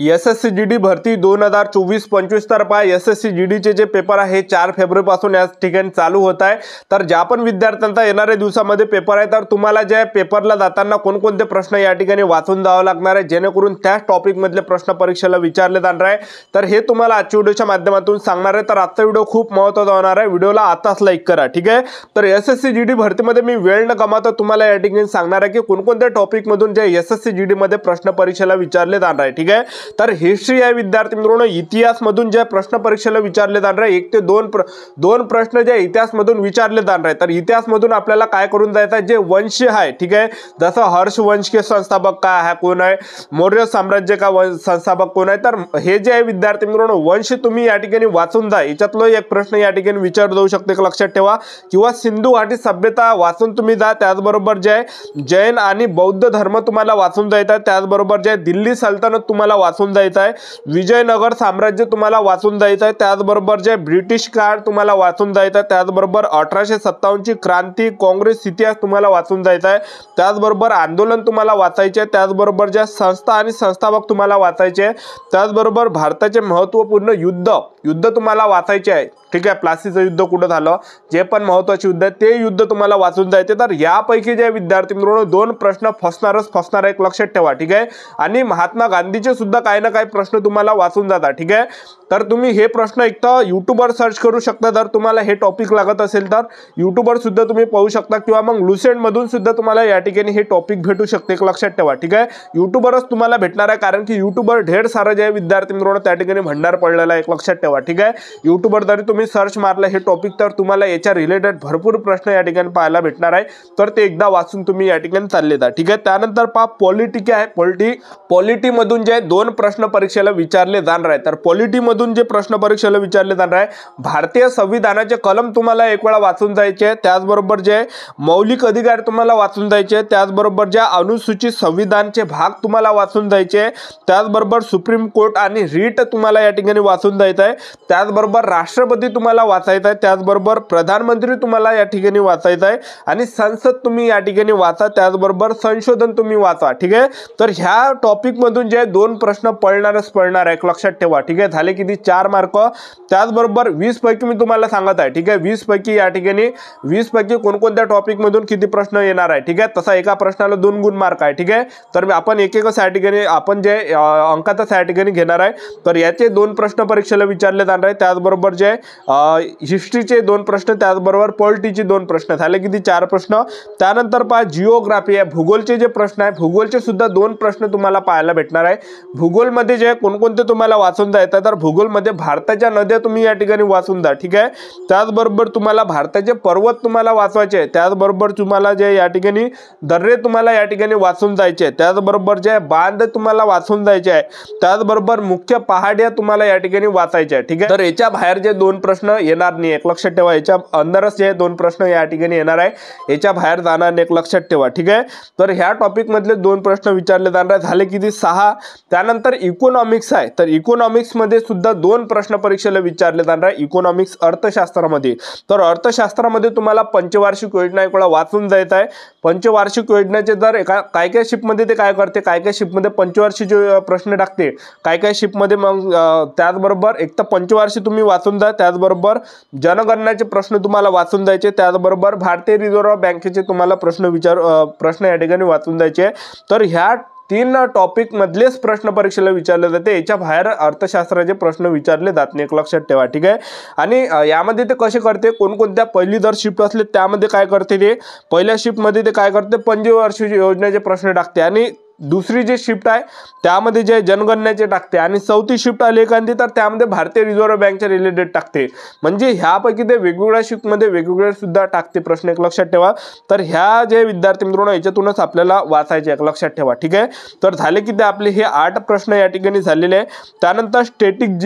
SSC GD भरती 2024-25 तर पहा SSC GD चे जे पेपर आहे 4 फेब्रुवारीपासून या ठिकाणी चालू होत आहे। तर ज्या पण विद्यार्थ्यांचा येणाऱ्या दिवसामध्ये पेपर आहे तर तुम्हाला जे पेपरला जाताना कोणकोणते प्रश्न या ठिकाणी वाचून जावं लागणार आहे जेणेकरून त्या टॉपिक मधले प्रश्न परीक्षेला विचारले जाणार आहे। तर हे तुम्हाला आजच्या व्हिडिओच्या माध्यमातून सांगणार आहे। तर आजचा व्हिडिओ खूप महत्त्वाचा होणार आहे, व्हिडिओला आताच लाईक करा, ठीक आहे। तर SSC GD भरतीमध्ये मी वेळ न गमावता तुम्हाला या ठिकाणी सांगणार आहे की कोणकोणत्या टॉपिक मधून जे SSC GD मध्ये प्रश्न परीक्षेला विचारले जाणार आहे, ठीक आहे। तर हिस्ट्री या विद्यार्थी मित्रांनो इतिहास मधून जे प्रश्न परीक्षेला विचारले जाणार आहे 1 ते 2 प्रश्न जे इतिहास मधून विचारले जाणार आहे। तर इतिहास मधून आपल्याला काय करून जायचं आहे, जे वंश आहे, ठीक आहे, जसं हर्ष वंश के संस्थापक काय आहे, कोण आहे, मौर्य साम्राज्य का संस्थापक कोण आहे। तर हे जे आहे विद्यार्थी मित्रांनो वंश तुम्ही या ठिकाणी वाचून जा, याच्यातलो एक प्रश्न या ठिकाणी विचारला जाऊ शकते, लक्षात ठेवा। किंवा सिंधू घाटी सभ्यता वाचून तुम्ही जा, त्याचबरोबर जे आहे जैन आणि बौद्ध धर्म तुम्हाला वाचून जायचं आहे, त्याचबरोबर जे दिल्ली सल्तनत तुम्हाला वाचून जायचं आहे, विजयनगर साम्राज्य तुम्हाला वाचून जायचं आहे, त्याचबरोबर जे ब्रिटिश काळ तुम्हाला वाचून जायचं आहे, त्याचबरोबर 1857 ची क्रांती, काँग्रेस इतिहास तुम्हाला वाचून जायचा आहे, त्याचबरोबर आंदोलन तुम्हाला वाचायचे आहे, त्याचबरोबर ज्या संस्था आणि संस्थापक तुम्हाला वाचायचे आहे, त्याचबरोबर भारताचे महत्त्वपूर्ण युद्ध तुम्हाला वाचायचे आहे, ठीक आहे। प्लासीचं युद्ध कुठं झालं, जे पण महत्त्वाचे युद्ध आहे ते युद्ध तुम्हाला वाचून जायचे। तर यापैकी जे विद्यार्थी मित्रांनो 2 प्रश्न फसणार एक लक्षात ठेवा, ठीक आहे। आणि महात्मा गांधीचे सुद्धा काही ना काही प्रश्न तुम्हाला वाचून जातात, ठीक आहे। तर तुम्ही हे प्रश्न एक तर यूट्यूबवर सर्च करू शकता, जर तुम्हाला हे टॉपिक लागत असेल तर यूट्यूबवर सुद्धा तुम्ही पाहू शकता, किंवा मग लुसेंट मधून सुद्धा तुम्हाला या ठिकाणी हे टॉपिक भेटू शकते, एक लक्षात ठेवा, ठीक आहे। यूट्यूबवरच तुम्हाला भेटणार आहे, कारण की यूट्यूबवर ढेर सारं जे विद्यार्थी मित्रांनो त्या ठिकाणी भंडार पडलेला आहे, एक लक्षात ठेवा, ठीक आहे। यूट्यूबवर जरी तुम्ही सर्च मारलं हे टॉपिक तर तुम्हाला याच्या रिलेटेड भरपूर प्रश्न या ठिकाणी पाहायला भेटणार आहे, तर ते एकदा वाचून तुम्ही या ठिकाणी चालले जा, ठीक आहे। त्यानंतर पहा पॉलिटी काय आहे, पॉलिटी मधून जे 2 प्रश्न परीक्षेला विचारले जाणार आहे। तर पॉलिटी मधून जे प्रश्न परीक्षेला विचारले जाणार आहे, भारतीय संविधानाचे कलम तुम्हाला एक वेळा वाचून जायचे, त्याचबरोबर जे मौलिक अधिकार तुम्हाला वाचून जायचे, त्याचबरोबर ज्या अनुसूचित संविधानचे भाग तुम्हाला वाचून जायचे, त्याचबरोबर सुप्रीम कोर्ट आणि रीट तुम्हाला या ठिकाणी वाचून जायचं आहे, त्याचबरोबर राष्ट्रपती तुम्हाला वाचायचं आहे, त्याचबरोबर प्रधानमंत्री तुम्हाला या ठिकाणी वाचायचं आहे, आणि संसद तुम्ही या ठिकाणी वाचा, त्याचबरोबर संशोधन तुम्ही वाचा, ठीक आहे। तर ह्या टॉपिक मधून जे 2 प्रश्न पडणार आहे, एक लक्षात ठेवा, ठीक आहे। झाले किती 4 मार्क, त्याचबरोबर 20 पैकी मी तुम्हाला सांगत आहे, ठीक आहे। 20 पैकी या ठिकाणी 20 पैकी कोणकोणत्या टॉपिक मधून किती प्रश्न येणार आहे, ठीक आहे। तसा एका प्रश्नाला 2 गुण मार्क आहे, ठीक आहे। तर आपण एक या ठिकाणी आपण जे अंकाचा या ठिकाणी घेणार आहे, तर याचे 2 प्रश्न परीक्षेला विचारले जाणार आहे, त्याचबरोबर जे हिस्ट्रीचे 2 प्रश्न, त्याचबरोबर पॉलिटीचे 2 प्रश्न, झाले किती 4 प्रश्न। त्यानंतर पहा जिओग्राफी आहे, भूगोलचे जे प्रश्न आहे, भूगोलचे सुद्धा 2 प्रश्न तुम्हाला पाहायला भेटणार आहे। भूगोलमध्ये जे कोणकोणते तुम्हाला वाचून जायचं, तर भूगोलमध्ये भारताच्या नद्या तुम्ही या ठिकाणी वाचून जा, ठीक आहे। त्याचबरोबर तुम्हाला भारताचे पर्वत तुम्हाला वाचवायचे आहे, त्याचबरोबर तुम्हाला जे या ठिकाणी दर्रे तुम्हाला या ठिकाणी वाचून जायचे, त्याचबरोबर जे बांध तुम्हाला वाचून जायचे आहे, त्याचबरोबर मुख्य पहाड्या तुम्हाला या ठिकाणी वाचायचे आहे, ठीक आहे। तर याच्या बाहेर जे 2 प्रश्न येणार नाही, एक लक्षात ठेवा, याच्या अंदरच जे 2 प्रश्न या ठिकाणी येणार आहे, याच्या बाहेर जाणार नाही, एक लक्षात ठेवा, ठीक आहे। तर ह्या टॉपिक मधले 2 प्रश्न विचारले जाणार आहे, झाले किती 6। त्यानंतर इकॉनॉमिक्स आहे, तर इकॉनॉमिक्स मध्ये सुद्धा 2 प्रश्न परीक्षेला विचारले जाणार आहे, इकॉनॉमिक्स अर्थशास्त्रामध्ये। तर अर्थशास्त्रामध्ये तुम्हाला पंचवार्षिक योजना एक वेळा वाचून जायचं आहे। पंचवार्षिक योजनेचे जर काय काय शिप मध्ये ते काय करते, काय काय शिप मध्ये पंचवार्षिक प्रश्न टाकते, काय काय शिप मध्ये मग त्याचबरोबर एक तर पंचवार्षिक तुम्ही वाचून जा, त्याचबरोबर जनगणनाचे प्रश्न तुम्हाला वाचून जायचे, त्याचबरोबर भारतीय रिझर्व्ह बँकेचे तुम्हाला प्रश्न या ठिकाणी वाचून जायचे। तर ह्या 3 टॉपिक मधलेच प्रश्न परीक्षेला विचारले जाते, याच्या बाहेर अर्थशास्त्राचे प्रश्न विचारले जात नाही, एक लक्षात ठेवा, ठीक आहे। आणि यामध्ये ते कसे करते, कोणकोणत्या पहिली जर शिफ्ट असले त्यामध्ये काय करते, ते पहिल्या शिफ्ट मध्ये ते काय करते, पंचवार्षिक योजनेचे प्रश्न टाकते, आणि दुसरी जी शिफ्ट आहे त्यामध्ये जे जनगणनेचे टाकते, आणि चौथी शिफ्ट आली एखादी तर त्यामध्ये भारतीय रिझर्व्ह बँकच्या रिलेटेड टाकते। म्हणजे ह्यापैकी ते वेगवेगळ्या शिफ्ट मध्ये वेगवेगळे सुद्धा टाकते प्रश्न, एक लक्षात ठेवा। तर ह्या जे विद्यार्थी मित्रांनो याच्यातूनच आपल्याला वाचायचे, एक लक्षात ठेवा, ठीक आहे। तर झाले की ते आपले हे 8 प्रश्न या ठिकाणी झालेले आहे। त्यानंतर स्टॅटिक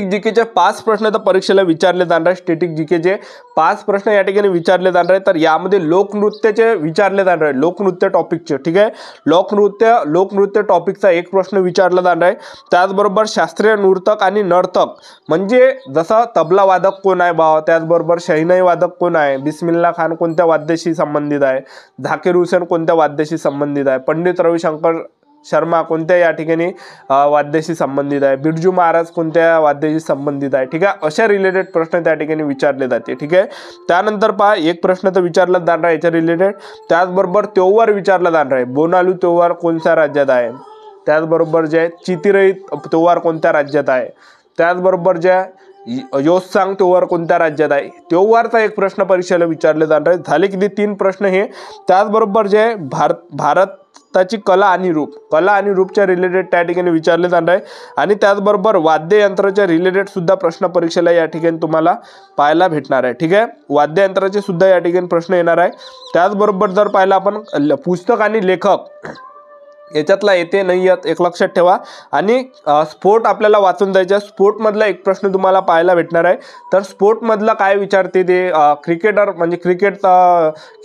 जीकेचे 5 प्रश्न तर परीक्षेला विचारले जाणार आहे, स्टॅटिक जीकेचे 5 प्रश्न या ठिकाणी विचारले जाणार आहे। तर यामध्ये लोकनृत्याचे विचारले जाणार आहे, लोकनृत्य टॉपिकचे, ठीक आहे। लोकनृत्य टॉपिकचा 1 प्रश्न विचारला जाणार आहे। त्याचबरोबर शास्त्रीय नर्तक आणि नर्तक म्हणजे जसं तबला वादक कोण आहे बा, त्याचबरोबर शहनाई वादक कोण आहे, बिस्मिल्ला खान कोणत्या वाद्याशी संबंधित आहे, झाकीर हुसेन कोणत्या वाद्याशी संबंधित आहे, पंडित रविशंकर शर्मा कोणत्या या ठिकाणी वाद्याशी संबंधित आहे, बिरजू महाराज कोणत्या वाद्याशी संबंधित आहे, ठीक आहे. अशा रिलेटेड प्रश्न त्या ठिकाणी विचारले जाते, ठीक आहे. त्यानंतर पहा एक प्रश्न तर विचारला जाणार आहे याच्या रिलेटेड. त्याचबरोबर त्योहार विचारला जाणार आहे. बोनालू त्योहार कोणत्या राज्यात आहे. त्याचबरोबर जे चितिरई त्योहार कोणत्या राज्यात आहे. त्याचबरोबर जे योत्सांग त्योहार कोणत्या राज्यात आहे. त्योहारचा एक प्रश्न परीक्षेला विचारले जाणार आहे. झाले किती 3 प्रश्न हे. त्याचबरोबर जे भारताची कला आणि रूपच्या रिलेटेड त्या ठिकाणी विचारले जाणार आहे. आणि त्याचबरोबर वाद्ययंत्राच्या रिलेटेड सुद्धा प्रश्न परीक्षेला या ठिकाणी तुम्हाला पाहायला भेटणार आहे, ठीक आहे. वाद्ययंत्राचे सुद्धा या ठिकाणी प्रश्न येणार आहे. त्याचबरोबर जर पाहिलं आपण पुस्तक आणि लेखक याच्यातला येते नाही येत एक लक्षात ठेवा. आणि स्पोर्ट आपल्याला वाचून द्यायचा. स्पोर्टमधला एक प्रश्न तुम्हाला पाहायला भेटणार आहे. तर स्पोर्टमधला काय विचारते ते क्रिकेटर म्हणजे क्रिकेट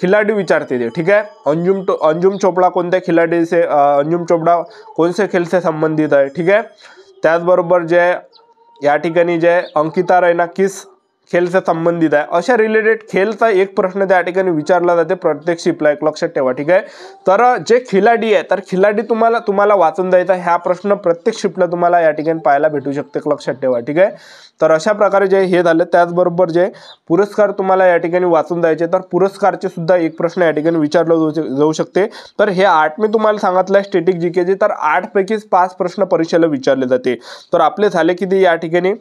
खिलाडी विचारते ते, ठीक आहे. अंजुम चोपडा कोणत्या खिलाडी से अंजुम चोपडा कौन से खेल से संबंधित आहे, ठीक आहे. त्याचबरोबर जे या ठिकाणी जे अंकिता रैना किस खेळ से संबंधित आहे. अशा रिलेटेड खेळचा एक प्रश्न त्या ठिकाणी विचारला जाते प्रत्येक शिपला, एक लक्षात ठेवा, ठीक आहे. तर जे खिलाडी आहे तर खिलाडी तुम्हाला वाचून द्यायचा. हा प्रश्न प्रत्येक शिपला तुम्हाला या ठिकाणी पाहायला भेटू शकते, एक लक्षात ठेवा, ठीक आहे. तर अशा प्रकारे जे हे झालं. त्याचबरोबर जे पुरस्कार तुम्हाला या ठिकाणी वाचून द्यायचे. तर पुरस्कारचे सुद्धा एक प्रश्न या ठिकाणी विचारलं जाऊ शकते. तर हे 8 मी तुम्हाला सांगितलं स्टॅटिक जीकेचे. तर 8 पैकी 5 प्रश्न परीक्षेला विचारले जाते. तर आपले झाले किती या ठिकाणी.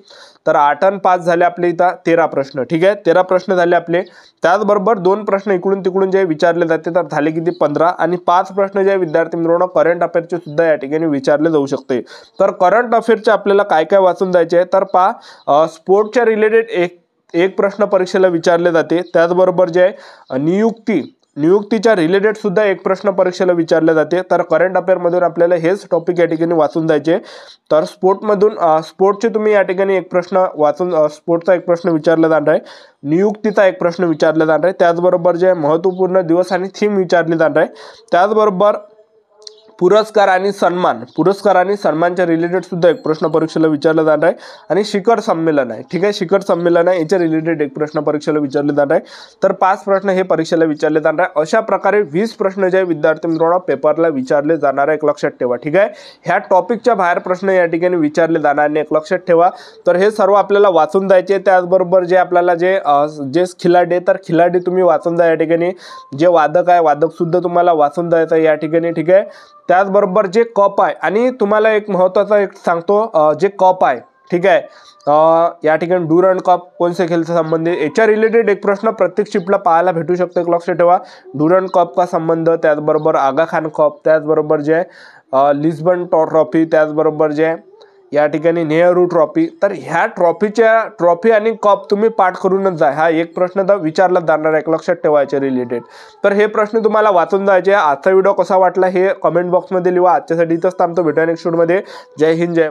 तर 8 आणि 5 झाले आपले इथं 13 प्रश्न, ठीक आहे. 13 प्रश्न झाले आपले. त्याचबरोबर 2 प्रश्न इकडून तिकडून जे विचारले जाते. तर झाले किती 15. आणि 5 प्रश्न जे विद्यार्थी मित्रांनो करंट अफेअरचे सुद्धा या ठिकाणी विचारले जाऊ शकते. तर करंट अफेअरचे आपल्याला काय काय वाचून द्यायचे आहे. तर पहा स्पोर्टच्या रिलेटेड एक प्रश्न परीक्षेला विचारले जाते. त्याचबरोबर जे नियुक्तीच्या रिलेटेड सुद्धा एक प्रश्न परीक्षेला विचारले जाते. तर करंट अफेअरमधून आपल्याला हेच टॉपिक या ठिकाणी वाचून द्यायचे. तर स्पोर्टचे तुम्ही या ठिकाणी एक प्रश्न वाचून स्पोर्टचा एक प्रश्न विचारला जाणार आहे. नियुक्तीचा एक प्रश्न विचारला जाणार आहे. त्याचबरोबर जे महत्त्वपूर्ण दिवस आणि थीम विचारली जाणार आहे. त्याचबरोबर पुरस्कार आणि सन्मानच्या रिलेटेड सुद्धा एक प्रश्न परीक्षेला विचारला जाणार आहे. आणि शिखर संमेलन आहे, ठीक आहे. शिखर संमेलन आहे याच्या रिलेटेड एक प्रश्न परीक्षेला विचारले जाणार आहे. तर 5 प्रश्न हे परीक्षेला विचारले जाणार आहे. अशा प्रकारे 20 प्रश्न जे विद्यार्थी मित्रांनो पेपरला विचारले जाणार आहे, एक लक्षात ठेवा, ठीक आहे. ह्या टॉपिकच्या बाहेर प्रश्न या ठिकाणी विचारले जाणार नाही, एक लक्षात ठेवा. तर हे सर्व आपल्याला वाचून द्यायचे. त्याचबरोबर जे आपल्याला जे खिलाडी तर खिलाडी तुम्ही वाचून द्या या ठिकाणी. जे वादक आहे वादक सुद्धा तुम्हाला वाचून द्यायचं या ठिकाणी, ठीक आहे. त्याचबरोबर जे कप आहे आणि तुम्हाला एक महत्त्वाचा एक सांगतो जे कप आहे, ठीक आहे. या ठिकाणी डुरंड कप कोणत्या खेळाशी संबंधित याच्या रिलेटेड एक प्रश्न प्रत्येक शिपला पाहायला भेटू शकतो, एक लक्षात ठेवा. डुरंड कप का संबंध, त्याचबरोबर आगा खान कप, त्याचबरोबर जे लिस्बन ट्रॉफी, त्याचबरोबर जे या ठिकाणी नेहरू ट्रॉफी. तर ह्या ट्रॉफी आणि कप तुम्ही पाठ करूनच जा. हा एक प्रश्न तर विचारला जाणार आहे, एक लक्षात ठेवायचे रिलेटेड. तर हे प्रश्न तुम्हाला वाचून जायचे. आजचा व्हिडिओ कसा वाटला हे कमेंट बॉक्समध्ये लिहा. आजच्यासाठी इथंच थांबतो. भेटूया नेक्स्ट व्हिडिओमध्ये. जय हिंद, जय